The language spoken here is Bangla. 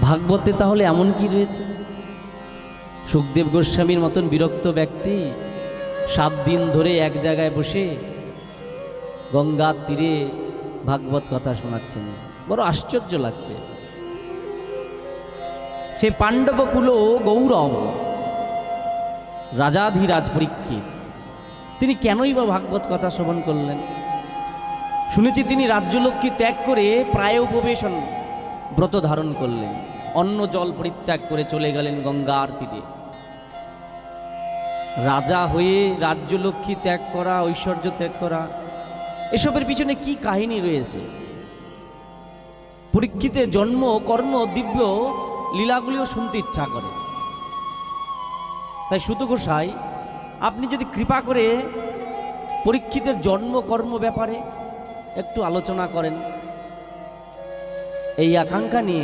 ভাগবতে তাহলে এমন কি রয়েছে? সুখদেব গোস্বামীর মতন বিরক্ত ব্যক্তি 7 দিন ধরে এক জায়গায় বসে গঙ্গার তীরে ভাগবত কথা শোনাচ্ছেন, বড় আশ্চর্য লাগছে। সে পাণ্ডবকুল গৌরব রাজাধিরাজ পরীক্ষিত, তিনি কেনই বা ভাগবত কথা শ্রবণ করলেন? শুনেছি তিনি রাজ্যলক্ষ্মী ত্যাগ করে প্রায় উপবেশন ব্রত ধারণ করলেন, অন্ন জল পরিত্যাগ করে চলে গেলেন গঙ্গার তীরে। রাজা হয়ে রাজ্যলক্ষ্মী ত্যাগ করা, ঐশ্বর্য ত্যাগ করা, এসবের পিছনে কি কাহিনী রয়েছে? পরীক্ষিতের জন্ম কর্ম দিব্য লীলাগুলিও শুনতে ইচ্ছা করে। তাই সুত গোসাই, আপনি যদি কৃপা করে পরীক্ষিতের জন্ম কর্ম ব্যাপারে একটু আলোচনা করেন, এই আকাঙ্ক্ষা নিয়ে